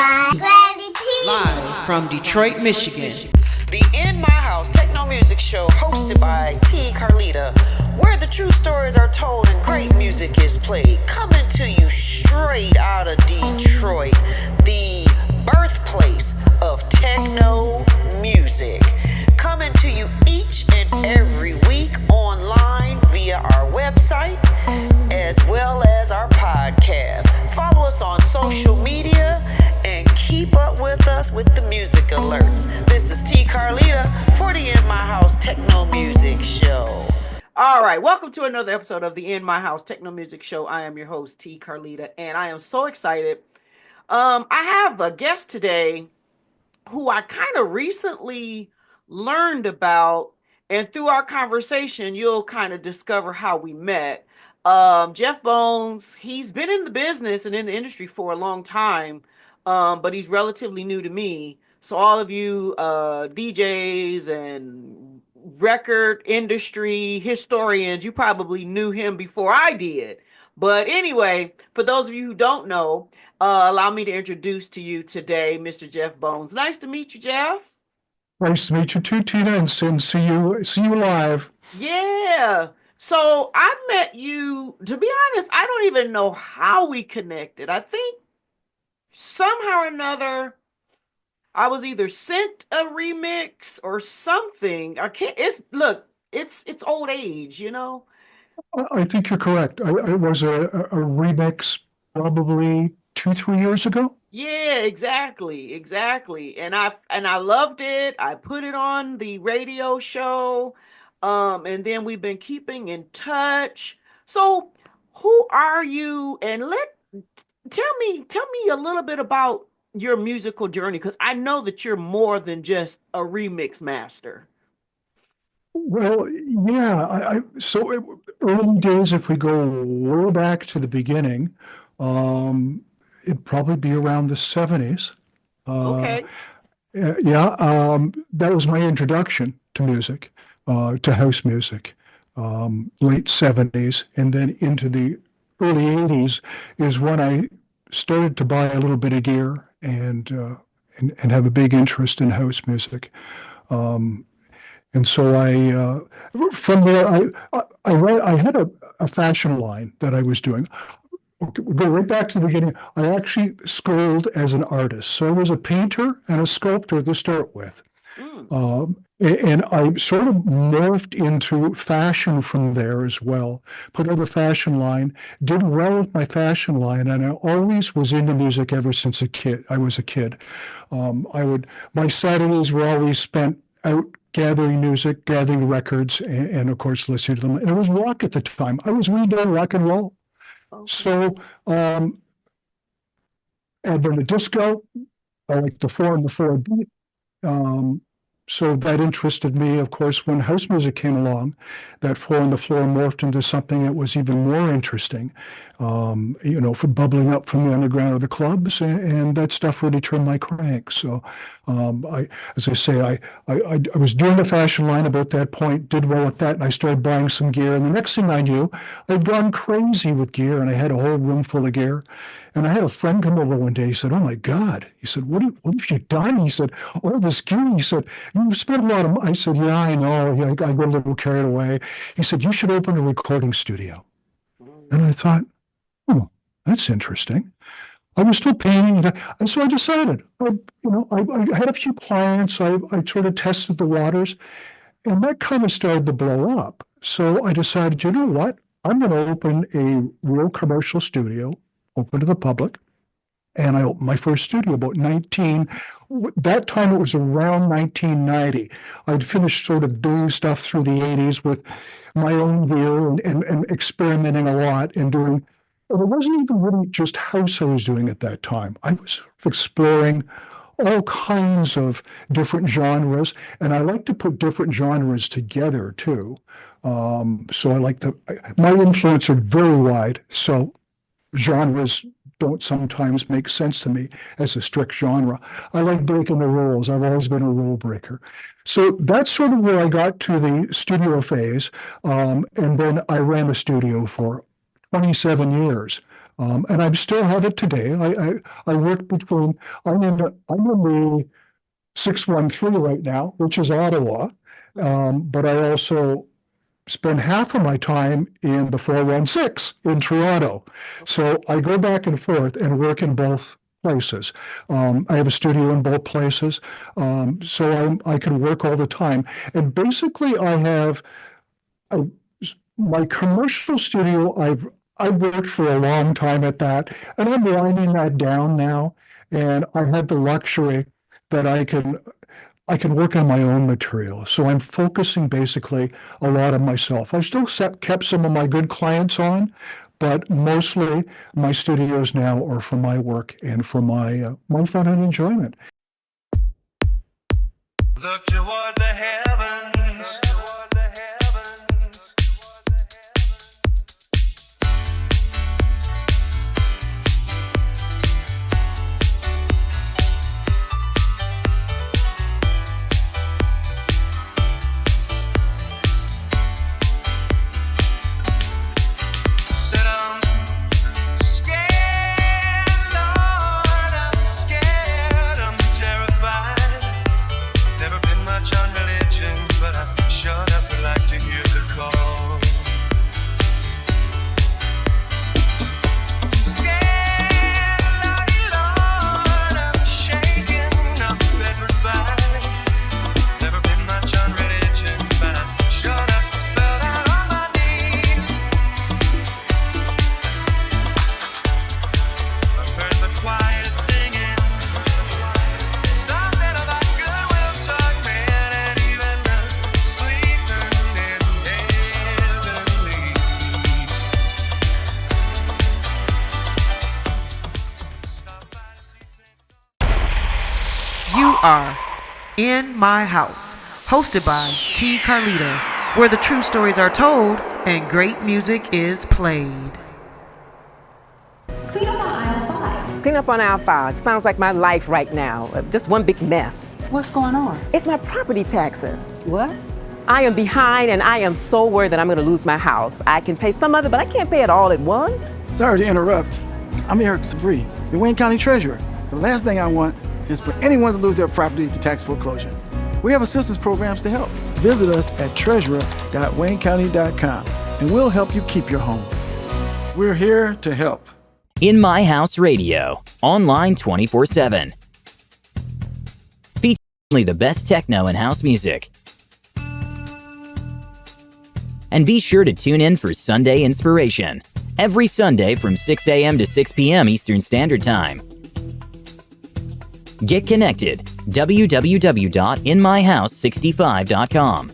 by Gravity. Live from Detroit, Michigan. The In My House Techno Music Show, hosted by T. Carlita, where the true stories are told and great music is played. Coming to you straight out of Detroit, the birthplace of techno music. Coming to you each and every week online via our website, as well as our podcast. Follow us on social media and keep up with us with the music alerts. This is T. Carlita for the In My House Techno Music Show. All right, welcome to another episode of the In My House Techno Music Show. I am your host, T. Carlita, and I am so excited. I have a guest today who I kind of recently learned about, and through our conversation, you'll kind of discover how we met. Jeff Bones, he's been in the business and in the industry for a long time, but he's relatively new to me. So all of you DJs and record industry historians, you probably knew him before I did. But anyway, for those of you who don't know, allow me to introduce to you today Mr. Jeff Bones. Nice to meet you, Jeff. Nice to meet you too, Tina, and see you live. Yeah. So I met you, to be honest, I don't even know how we connected. I think somehow or another, I was either sent a remix or something. I can't, it's old age, you know? I think you're correct. I was a remix probably 2-3 years ago. Yeah, exactly. And I loved it. I put it on the radio show. And then we've been keeping in touch. So who are you? And tell me a little bit about your musical journey, because I know that you're more than just a remix master. Well, yeah. Early days, if we go way back to the beginning, it'd probably be around the 70s. Okay. That was my introduction to music, to house music, late 70s, and then into the early 80s is when I started to buy a little bit of gear and have a big interest in house music. And so from there, I had a fashion line that I was doing. Okay, we'll go right back to the beginning. I actually schooled as an artist. So I was a painter and a sculptor to start with. And I sort of morphed into fashion from there as well. Put out a fashion line, did well with my fashion line, and I always was into music ever since I was a kid. My Saturdays were always spent out gathering music, gathering records, and of course listening to them. And it was rock at the time. I was really doing rock and roll. Okay. So, Advent disco, I like the 4 and the 4 beat. So that interested me, of course, when house music came along. That 4 on the floor morphed into something that was even more interesting, for bubbling up from the underground of the clubs, and that stuff really turned my crank. So, I was doing the fashion line about that point, did well with that, and I started buying some gear. And the next thing I knew, I'd gone crazy with gear, and I had a whole room full of gear. And I had a friend come over one day. He said, "Oh my God!" He said, "What have you done?" He said, "All this gear." He said, "You spent a lot of money." I said, "Yeah, I know. I got a little carried away." He said, "You should open a recording studio." And I thought, "Oh, that's interesting." I was still painting, and so I decided. I had a few clients. I sort of tested the waters, and that kind of started to blow up. So I decided, you know what? I'm going to open a real commercial studio, open to the public. And I opened my first studio that time it was around 1990. I'd finished sort of doing stuff through the 80s with my own gear and experimenting a lot and it wasn't even really just house I was doing at that time. I was exploring all kinds of different genres, and I like to put different genres together too. So my influence are very wide. So genres don't sometimes make sense to me as a strict genre. I like breaking the rules. I've always been a rule breaker. So that's sort of where I got to the studio phase. And then I ran the studio for 27 years. And I still have it today. I work between, I'm in the 613 right now, which is Ottawa. Mhm. But I also spend half of my time in the 416 in Toronto. Okay. So I go back and forth and work in both places. I have a studio in both places. So I can work all the time. And basically, I have a, my commercial studio. I've worked for a long time at that, and I'm winding that down now. And I have the luxury that I can work on my own material. So I'm focusing basically a lot on myself. I still kept some of my good clients on, but mostly my studios now are for my work and for my fun and enjoyment. Look toward the heavens. Said I'm scared, Lord, I'm scared, I'm terrified. Never been much on religion, but I sure enough would like to hear the call. Scared, Lordy Lord, I'm shaking, I'm petrified. Never been much on religion, but I sure enough fell down on my knees. I heard the choir singing something about goodwill taught men, and even the sleeping in heavenly peace. Stop by to see Saint. You are in my house, hosted by T. Carlita, where the true stories are told and great music is played. Clean up on aisle 5. Clean up on aisle 5. Sounds like my life right now. Just one big mess. What's going on? It's my property taxes. What? I am behind and I am so worried that I'm going to lose my house. I can pay some of it, but I can't pay it all at once. Sorry to interrupt. I'm Eric Sabri, the Wayne County Treasurer. The last thing I want is for anyone to lose their property to tax foreclosure. We have assistance programs to help. Visit us at treasurer.waynecounty.com and we'll help you keep your home. We're here to help. In My House Radio, online 24/7. Featuring only the best techno and house music. And be sure to tune in for Sunday Inspiration, every Sunday from 6 a.m. to 6 p.m. Eastern Standard Time. Get connected, www.inmyhouse65.com.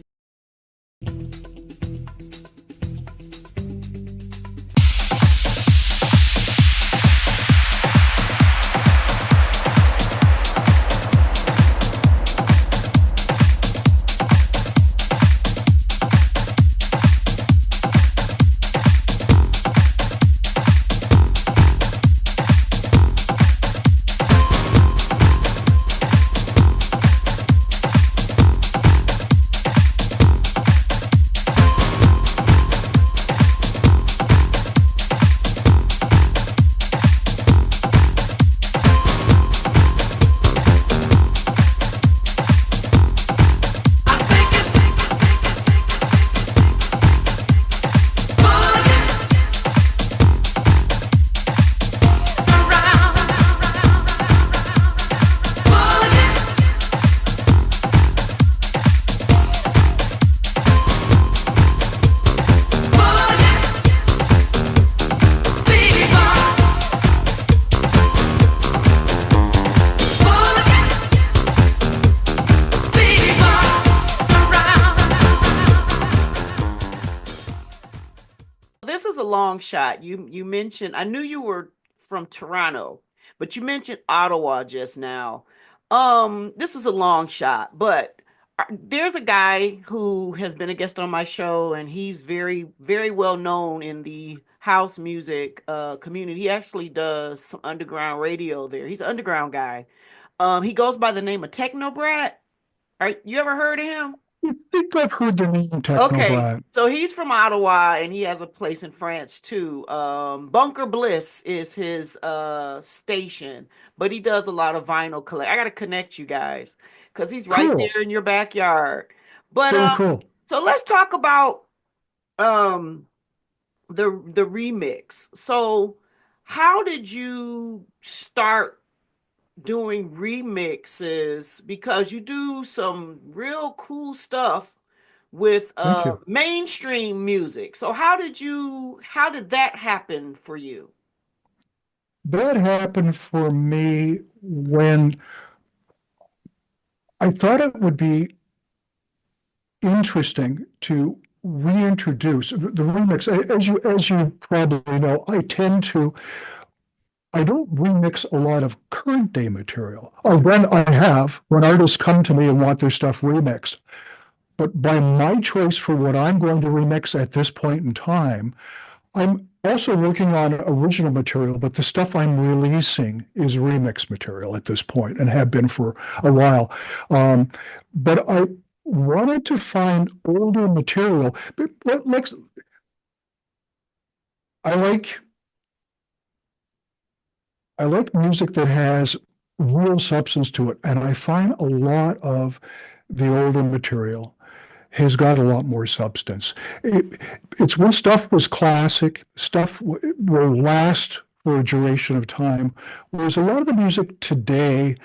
This is a long shot. You mentioned, I knew you were from Toronto, but you mentioned Ottawa just now. This is a long shot, but there's a guy who has been a guest on my show, and he's very, very well known in the house music community. He actually does some underground radio there. He's an underground guy. He goes by the name of Techno. Are you ever heard of him? think I've heard the name Techno, Okay, Brian. so he's from Ottawa and he has a place in France too. Bunker Bliss is his station, but he does a lot of vinyl collect. I gotta connect you guys because he's right Cool. there in your backyard. But Very cool. so let's talk about um the remix. So how did you start doing remixes? Because you do some real cool stuff with Thank you. mainstream music. So how did that happen for you? That happened for me when I thought it would be interesting to reintroduce the remix. As you probably know, I don't remix a lot of current day material. Or when I have, when artists come to me and want their stuff remixed. But by my choice for what I'm going to remix at this point in time, I'm also working on original material, but the stuff I'm releasing is remix material at this point and have been for a while. But I wanted to find older material. But I like I like music that has real substance to it, and I find a lot of the older material has got a lot more substance. It's when stuff was classic, stuff will last for a duration of time, whereas a lot of the music today,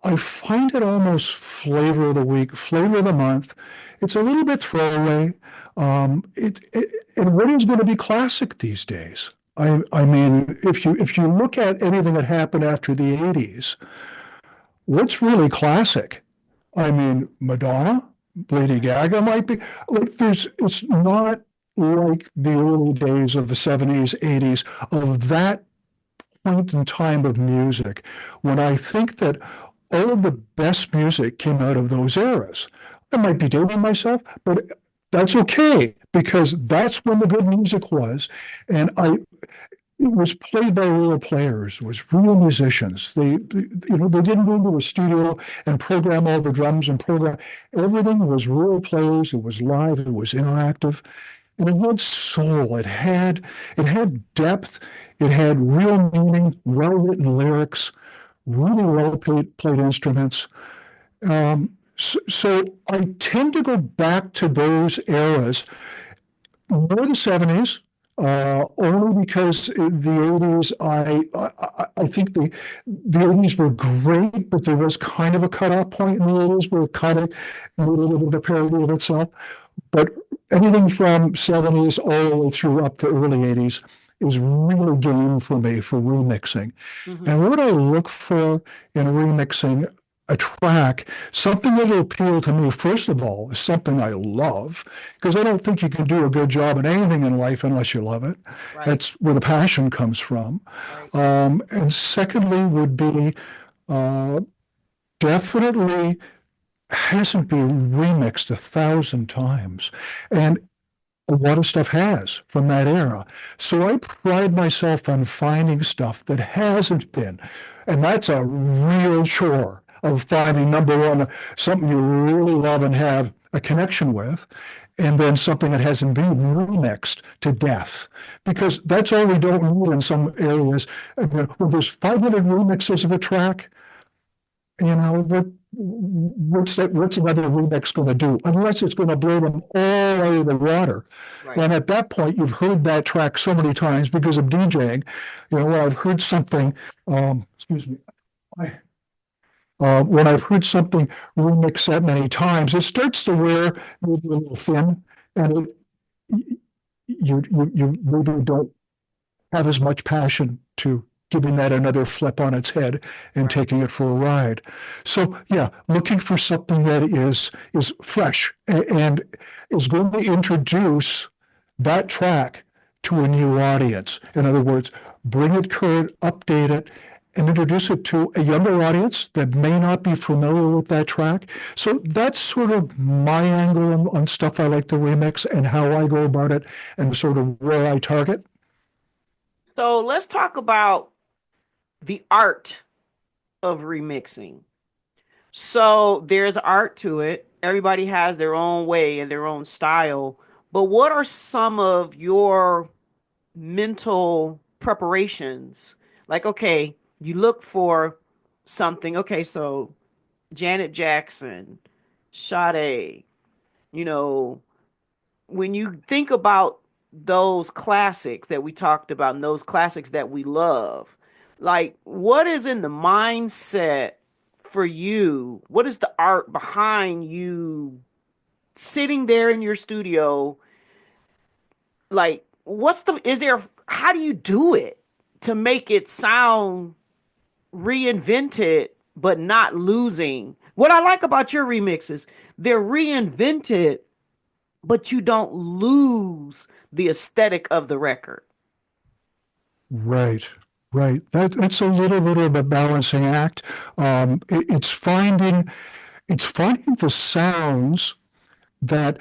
I find it almost flavor of the week, flavor of the month. It's a little bit throwaway. And what is going to be classic these days? I mean, if you look at anything that happened after the 80s, what's really classic? I mean, Madonna, Lady Gaga might be like it's not like the early days of the 70s, 80s of that point in time of music when I think that all of the best music came out of those eras. I might be dating myself, but that's okay because that's when the good music was. And it was played by real players, it was real musicians. They didn't go into a studio and program all the drums and program. Everything was real players. It was live. It was interactive, and it had soul. It had depth. It had real meaning, well-written lyrics, really well-played instruments. So I tend to go back to those eras more the 70s, only because the 80s, I think the 80s were great, but there was kind of a cutoff point in the 80s where it kind of made a little bit of a parody of itself. But anything from 70s all the way through up to early 80s is really game for me for remixing. Mhm. And what I look for in remixing a track, something that'll appeal to me, first of all, is something I love, because I don't think you can do a good job at anything in life unless you love it. Right. That's where the passion comes from. Right. And secondly, would be definitely hasn't been remixed 1,000 times. And a lot of stuff has from that era. So I pride myself on finding stuff that hasn't been. And that's a real chore of finding, number one, something you really love and have a connection with, and then something that hasn't been remixed to death. Because that's all we don't need in some areas. I mean, when there's 500 remixes of a track, what's another remix going to do? Unless it's going to blow them all out of the water. Right. And at that point, you've heard that track so many times because of DJing. When I've heard something, excuse me, when I've heard something remixed that many times, it starts to wear maybe a little thin, and you maybe don't have as much passion to giving that another flip on its head and Right. taking it for a ride. So yeah, looking for something that is fresh and is going to introduce that track to a new audience. In other words, bring it current, update it, and introduce it to a younger audience that may not be familiar with that track. So that's sort of my angle on stuff I like to remix and how I go about it and sort of where I target. So let's talk about the art of remixing. So there's art to it. Everybody has their own way and their own style. But what are some of your mental preparations? Like, okay, you look for something. Okay, so Janet Jackson, Sade, you know, when you think about those classics that we talked about and those classics that we love, like what is in the mindset for you? What is the art behind you sitting there in your studio? Like, how do you do it to make it sound reinvented but not losing? What I like about your remixes, they're reinvented but you don't lose the aesthetic of the record. Right, right. That's a little bit of a balancing act. It's finding the sounds that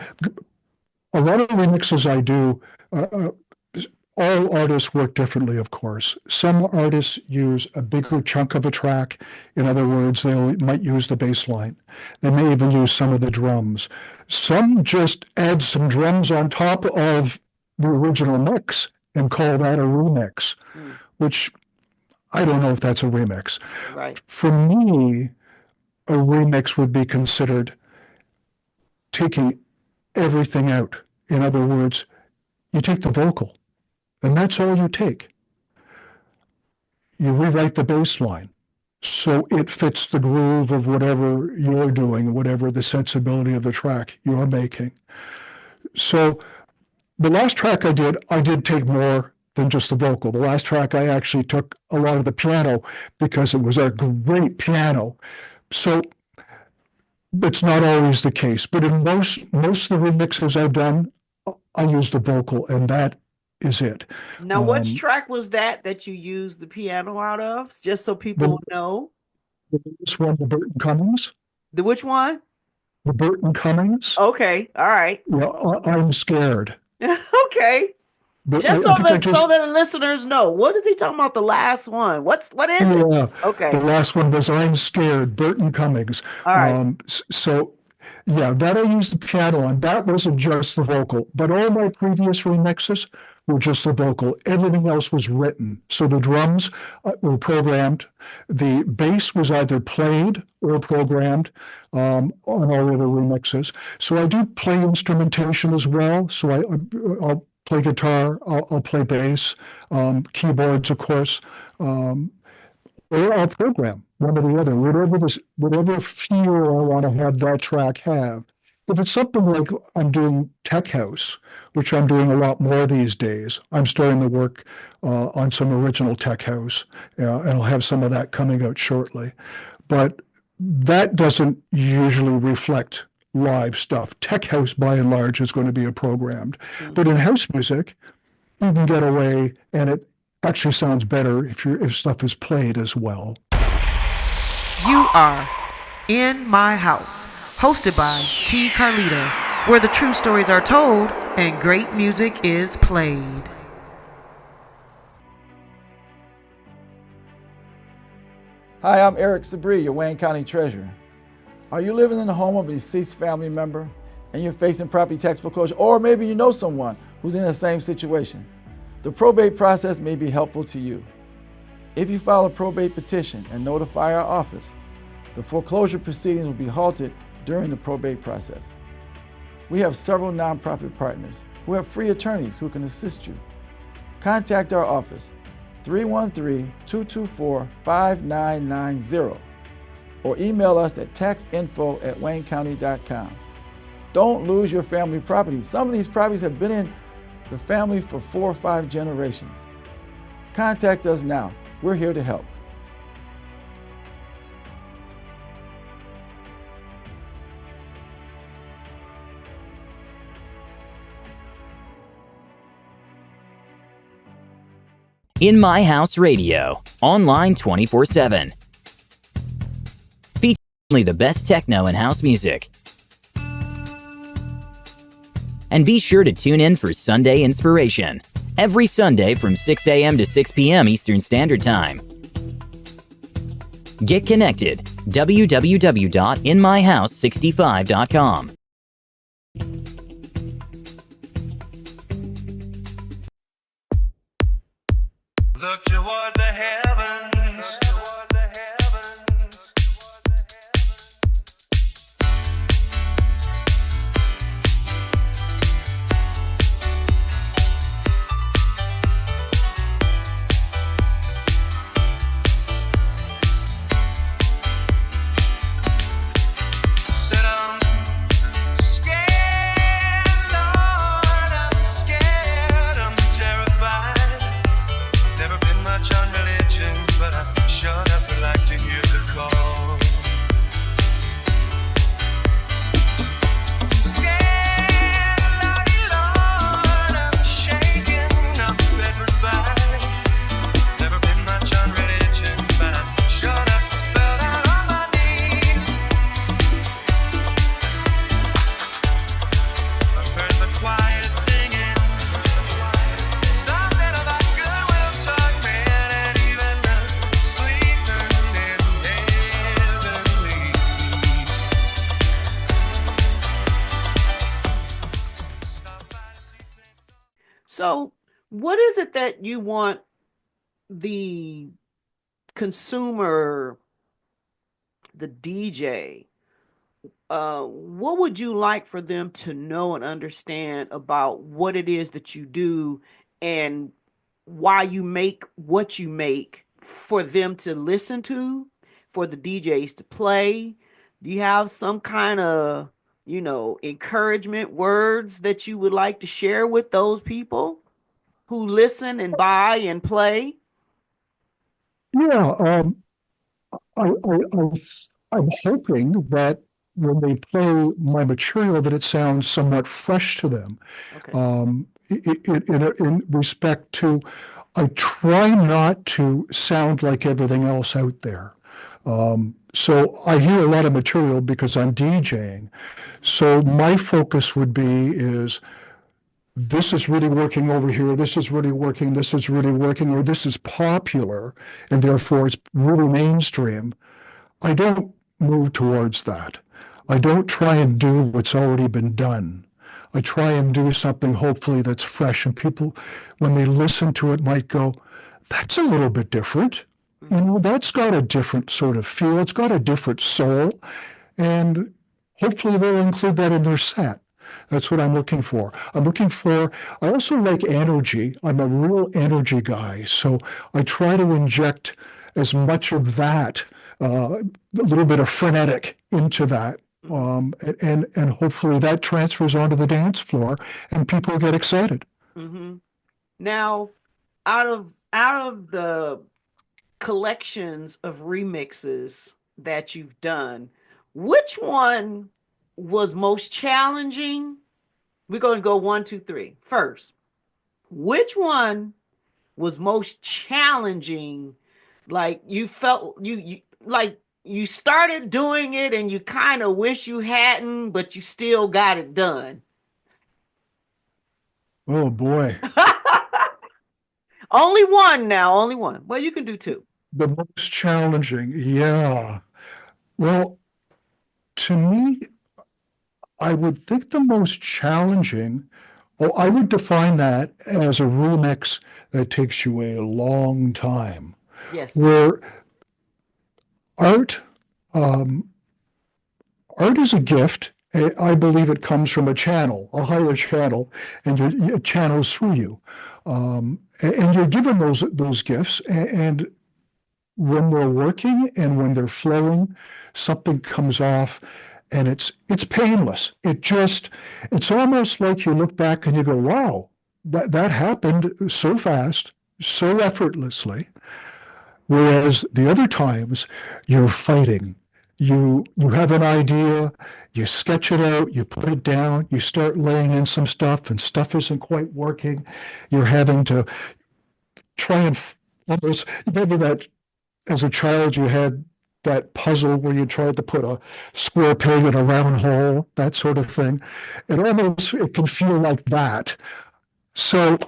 a lot of remixes I do. All artists work differently, of course. Some artists use a bigger chunk of a track. In other words, they might use the bass line. They may even use some of the drums. Some just add some drums on top of the original mix and call that a remix, which I don't know if that's a remix. Right. For me, a remix would be considered taking everything out. In other words, you take the vocal. And that's all you take. You rewrite the bass line so it fits the groove of whatever you're doing, whatever the sensibility of the track you're making. So the last track I did take more than just the vocal. The last track I actually took a lot of the piano because it was a great piano. So it's not always the case, but in most of the remixes I've done, I use the vocal, and that is it. Now, which track was that you used the piano out of? Just so people know. This one, the Burton Cummings. The which one? The Burton Cummings. Okay, all right. Yeah, I'm scared. Okay. But Just so that the listeners know, what is he talking about? The last one. What is it? Yeah. Okay. The last one was I'm Scared, Burton Cummings. All right. So yeah, that I used the piano on. That wasn't just the vocal, but all my previous remixes were just the vocal. Everything else was written. So the drums were programmed. The bass was either played or programmed on all other remixes. So I do play instrumentation as well. So I'll play guitar, I'll play bass, keyboards, of course, or I'll program one or the other, whatever feel I want to have that track have. If it's something like I'm doing tech house, which I'm doing a lot more these days, I'm starting to work on some original tech house, and I'll have some of that coming out shortly. But that doesn't usually reflect live stuff. Tech house, by and large, is going to be a programmed. But in house music, you can get away, and it actually sounds better if stuff is played as well. You are In My House, hosted by T. Carlita, where the true stories are told and great music is played. Hi, I'm Eric Sabri, your Wayne County Treasurer. Are you living in the home of a deceased family member and you're facing property tax foreclosure, or maybe you know someone who's in the same situation? The probate process may be helpful to you. If you file a probate petition and notify our office, the foreclosure proceedings will be halted during the probate process. We have several nonprofit partners who have free attorneys who can assist you. Contact our office, 313-224-5990, or email us at taxinfo@waynecounty.com. Don't lose your family property. Some of these properties have been in the family for 4 or 5 generations. Contact us now. We're here to help. In My House Radio, online 24/7. Featuring only the best techno and house music. And be sure to tune in for Sunday Inspiration, every Sunday from 6 a.m. to 6 p.m. Eastern Standard Time. Get connected, www.inmyhouse65.com. Look toward the heavens. Said I'm scared, Lord, I'm scared, I'm terrified. Never been much on religion, but I sure enough would like to hear the call. Scared, Lordy Lord, I'm shaking, I'm petrified. Never been much on religion, but I sure enough fell down on my knees. I've heard the choir singing something about goodwill taught men, and even sleeping in heavenly peace. Stop by to see Saint. So, what is it that you want the consumer, the DJ, what would you like for them to know and understand about what it is that you do and why you make what you make for them to listen to, for the DJs to play? Do you have some kind of, encouragement words that you would like to share with those people who listen and buy and play? Yeah, I'm hoping that when they play my material, that it sounds somewhat fresh to them. Okay. In respect to, I try not to sound like everything else out there. So I hear a lot of material because I'm DJing. So my focus would be is this is really working over here, this is really working, this is really working, or this is popular, and therefore it's really mainstream. I don't move towards that. I don't try and do what's already been done. I try and do something hopefully that's fresh, and people, when they listen to it, might go, that's a little bit different. That's got a different sort of feel. It's got a different soul. And hopefully they'll include that in their set. That's what I'm looking for. I also like energy. I'm a real energy guy. So I try to inject as much of that, a little bit of frenetic into that. And hopefully that transfers onto the dance floor and people get excited. Mm-hmm. Now, out of the collections of remixes that you've done, which one was most challenging? We're going to go 1, 2, 3. First, which one was most challenging? Like you felt you like you started doing it and you kind of wish you hadn't, but you still got it done. Oh boy. Only one now, only one. Well, you can do 2. The most challenging, yeah. Well, to me, I would think the most challenging, I would define that as a remix that takes you a long time, Yes. where art, art is a gift. I believe it comes from a channel, a higher channel, and it channels through you. And you're given those gifts, and when they're working and when they're flowing, something comes off and it's painless. It's almost like you look back and you go, wow, that happened so fast, so effortlessly. Whereas the other times you're fighting. You have an idea, you sketch it out, you put it down, you start laying in some stuff and stuff isn't quite working. You're having to try and almost, remember that as a child you had that puzzle where you tried to put a square peg in a round hole, that sort of thing. It can feel like that. So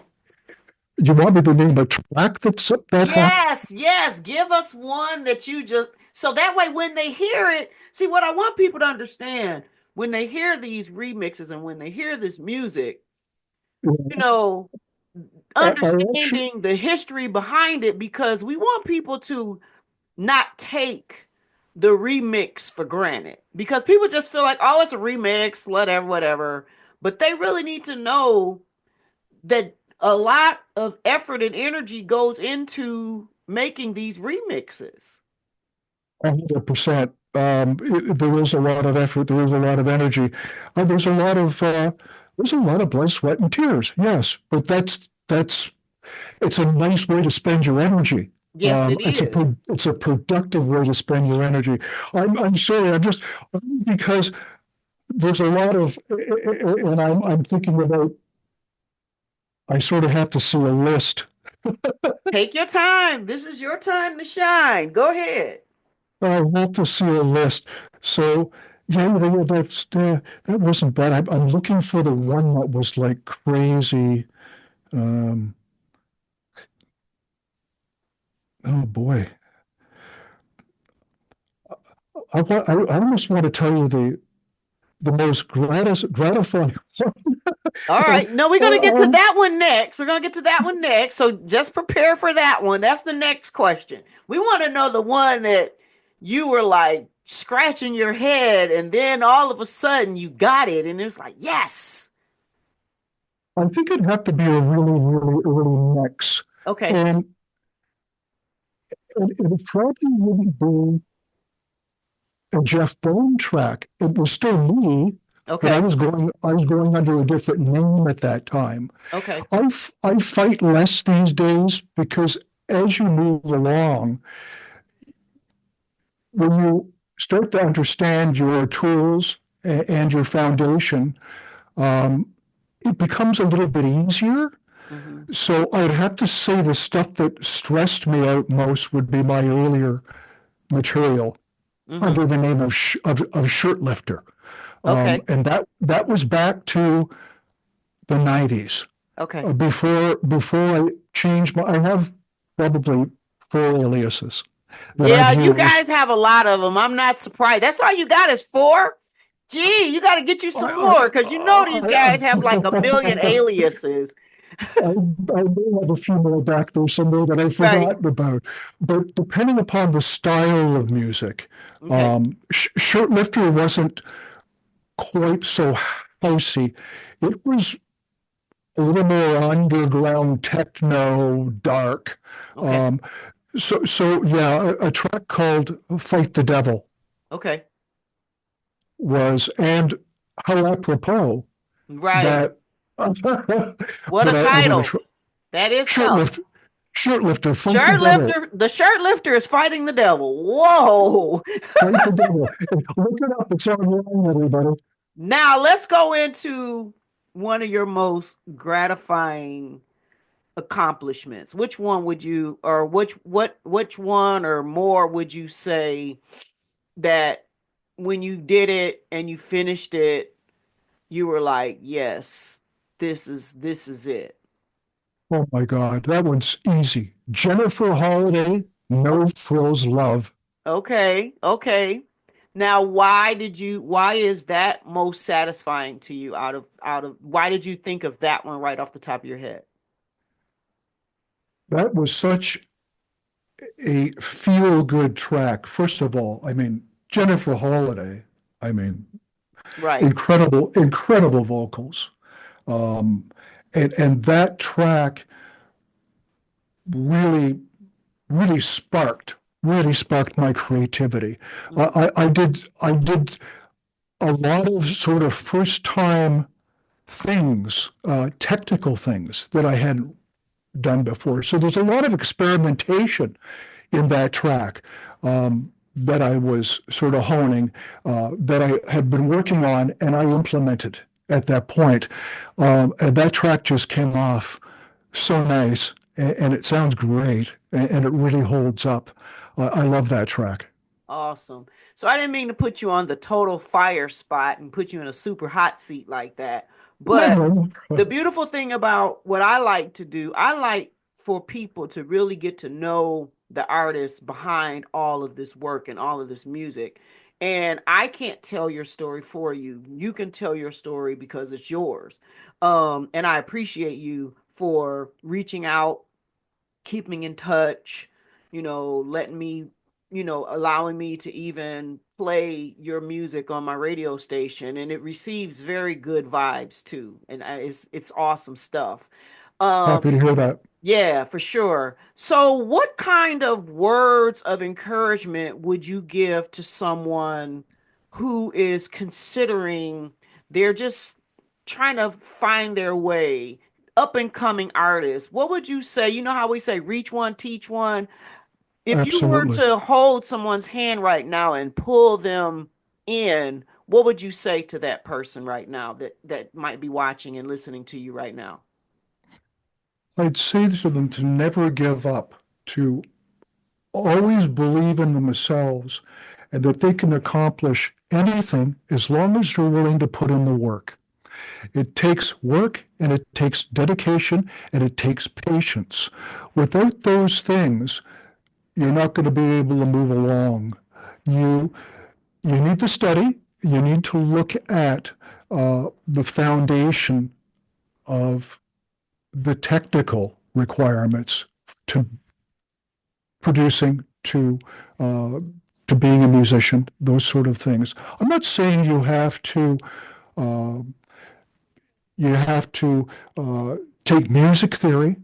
You want me to name a track that happened? Yes. Give us one that you just, so that way when they hear it, see what I want people to understand when they hear these remixes and when they hear this music, you know, Actually, understanding the history behind it, because we want people to not take the remix for granted, because people just feel like, oh, it's a remix, whatever. But they really need to know that a lot of effort and energy goes into making these remixes. 100%. There is a lot of effort. There is a lot of energy. There's a lot of blood, sweat, and tears. Yes, but that's it's a nice way to spend your energy. Yes, it is. It's a productive way to spend your energy. I'm sorry. I'm just because there's a lot of, and I'm thinking about. I sort of have to see a list. Take your time. This is your time to shine. Go ahead. I have to see a list. So yeah, that wasn't bad. I'm looking for the one that was like crazy. Um, oh boy, I almost want to tell you the most gratifying. All right. No, we're going to get to that one next. We're going to get to that one next. So just prepare for that one. That's the next question. We want to know the one that you were like scratching your head and then all of a sudden you got it and it's like, yes. I think it'd have to be a really, really early mix, Okay. and it probably wouldn't be a Jeff Bone track. It was still me, but Okay. I was going under a different name at that time. Okay. I fight less these days because as you move along, when you start to understand your tools and your foundation, it becomes a little bit easier. Mm-hmm. So I'd have to say the stuff that stressed me out most would be my earlier material Mm-hmm. under the name of Shirt Lifter. Okay. And that was back to the 90s. Okay. Before I changed I have probably 4 aliases that Yeah, I've you used. guys have a lot of them. I'm not surprised. That's all you got is 4? Gee, you got to get you some more because you know these guys have like a million aliases. I may have a few more back there somewhere that I've Right. forgotten about. But depending upon the style of music, Okay. Shirt Lifter wasn't quite so housey. It was a little more underground techno, dark. Okay. So yeah, a track called "Fight the Devil" Okay. was, and how apropos Right. that. What a But I'm going to title. try That is Shirt tough. Lift, Shirt Lifter, Fight the Shirt Devil. lifter. The shirt lifter is fighting the devil. Whoa. Fight the devil. Look it up. It's online, everybody. Now let's go into one of your most gratifying accomplishments. Which one would you, or which one or more would you say that when you did it and you finished it, you were like, yes, this is it. Oh my God, that one's easy. Jennifer Holiday, No Frills Love. Okay, okay. Now, why is that most satisfying to you out of why did you think of that one right off the top of your head? That was such a feel-good track. First of all, I mean, Jennifer Holiday, I mean, Right. incredible vocals. Um, and that track really, really sparked my creativity. Mhm. I did a lot of sort of first time things, technical things that I hadn't done before. So there's a lot of experimentation in that track that I was sort of honing, that I had been working on, and I implemented at that point. And that track just came off so nice, and it sounds great, and it really holds up. I love that track. Awesome. So I didn't mean to put you on the total fire spot and put you in a super hot seat like that, But the beautiful thing about what I like to do, I like for people to really get to know the artists behind all of this work and all of this music. And I can't tell your story for you. You can tell your story because it's yours. And I appreciate you for reaching out, keeping in touch, letting me, allowing me to even play your music on my radio station, and it receives very good vibes too. And it's awesome stuff. Happy to hear that. Yeah, for sure. So, what kind of words of encouragement would you give to someone who is considering they're just trying to find their way, up and coming artists? What would you say? You know how we say reach one, teach one? If you were Absolutely. to hold someone's hand right now and pull them in, what would you say to that person right now that might be watching and listening to you right now? I'd say to them to never give up, to always believe in themselves, and that they can accomplish anything as long as they're willing to put in the work. It takes work and it takes dedication and it takes patience. Without those things, you're not going to be able to move along. You you need to study. You need to look at the foundation of the technical requirements to producing, uh, to being a musician, those sort of things. I'm not saying uh, you have to take music theory.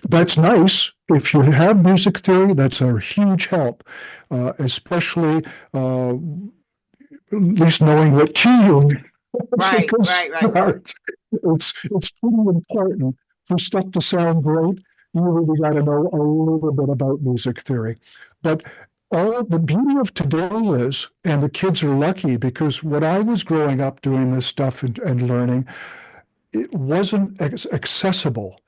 That's nice. If you have music theory, that's a huge help, especially at least knowing what key you're in. That's a Right, good right, right, right. start. It's pretty important for stuff to sound great. You really got to know a little bit about music theory. But all the beauty of today is, and the kids are lucky because when I was growing up doing this stuff and learning, it wasn't accessible.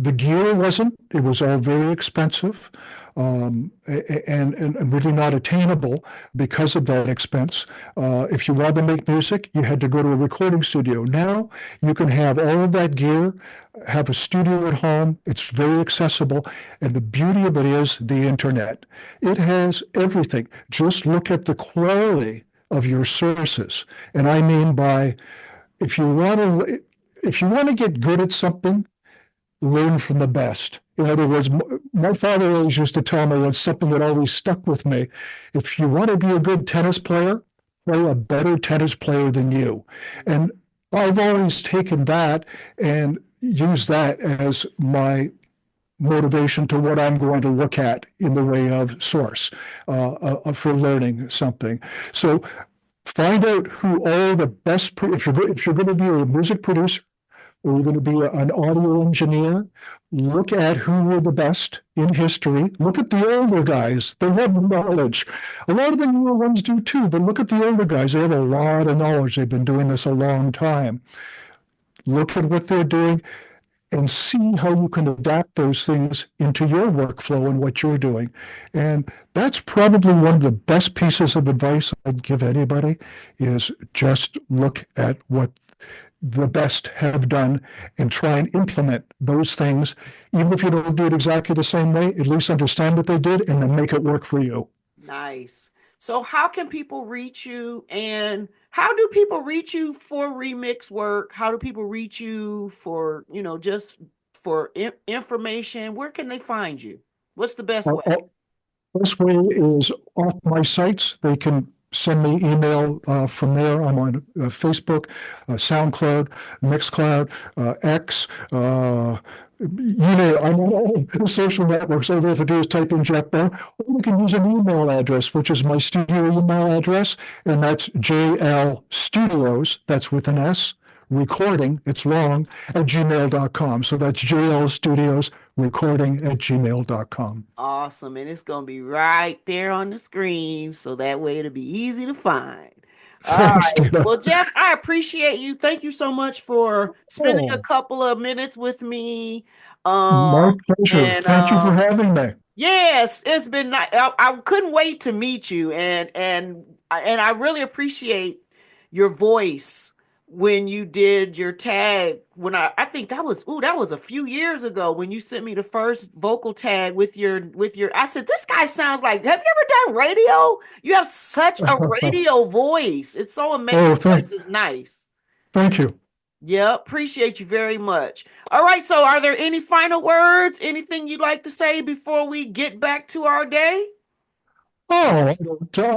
The gear wasn't. It was all very expensive, and really not attainable because of that expense. If you wanted to make music, you had to go to a recording studio. Now you can have all of that gear, have a studio at home. It's very accessible, and the beauty of it is the internet. It has everything. Just look at the quality of your sources, and I mean by if you want to if you want to get good at something, learn from the best. In other words, my father always used to tell me, it's something that always stuck with me. If you want to be a good tennis player, play a better tennis player than you. And I've always taken that and used that as my motivation to what I'm going to look at in the way of source for learning something. So find out who all the best, if you're going to be a music producer, or you're going to be an audio engineer, look at who were the best in history. Look at the older guys. They have the knowledge. A lot of the newer ones do too, but look at the older guys. They have a lot of knowledge. They've been doing this a long time. Look at what they're doing and see how you can adapt those things into your workflow and what you're doing. And that's probably one of the best pieces of advice I'd give anybody is just look at what the best have done and try and implement those things. Even if you don't do it exactly the same way, at least understand what they did and then make it work for you. Nice. So how can people reach you, and how do people reach you for remix work? How do people reach you for, just for information? Where can they find you? What's the best way? This way is off my sites. They can send me email from there. I'm on Facebook, SoundCloud, Mixcloud, X. I'm on all the social networks. All they have to do is type in Jeff Bell, or you can use an email address, which is my studio email address, and that's JL Studios, that's with an S, recording, it's long, at gmail.com. So that's JL Studios recording at gmail.com. Awesome. And it's going to be right there on the screen. So that way it'll be easy to find. All Thanks, right. Tina. Well, Jeff, I appreciate you. Thank you so much for spending a Oh, couple of minutes with me. my pleasure. And Thank you for having me. yes, it's been nice. I couldn't wait to meet you, and I really appreciate your voice when you did your tag. When I think that was a few years ago when you sent me the first vocal tag with your I said, this guy sounds like, have you ever done radio? You have such a radio voice. It's so amazing. Oh, Your voice is nice. thank you. Yeah, appreciate you very much. All right, so are there any final words? Anything you'd like to say before we get back to our day? Oh, I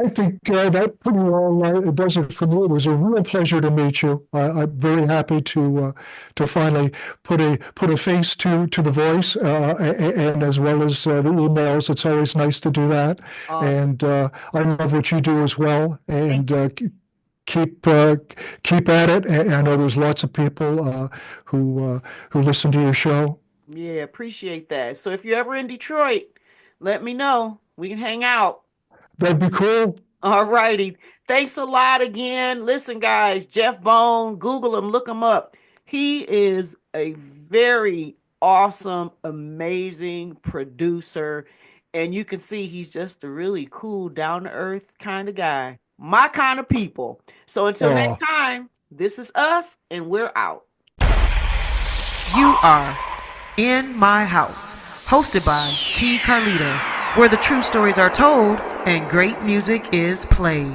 think that pretty well does it for me. It was a real pleasure to meet you. I'm very happy to finally put a face to the voice, and as well as the emails. It's always nice to do that. Awesome. And I love what you do as well. And keep at it. And I know there's lots of people who listen to your show. Yeah, appreciate that. So if you're ever in Detroit, let me know. We can hang out. That'd be cool. All righty. Thanks a lot again. Listen, guys, Jeff Bone, Google him, look him up. He is a very awesome, amazing producer. And you can see he's just a really cool, down-to-earth kind of guy. My kind of people. So until next time, this is us, and we're out. You are In My House, hosted by T. Carlita, where the true stories are told and great music is played.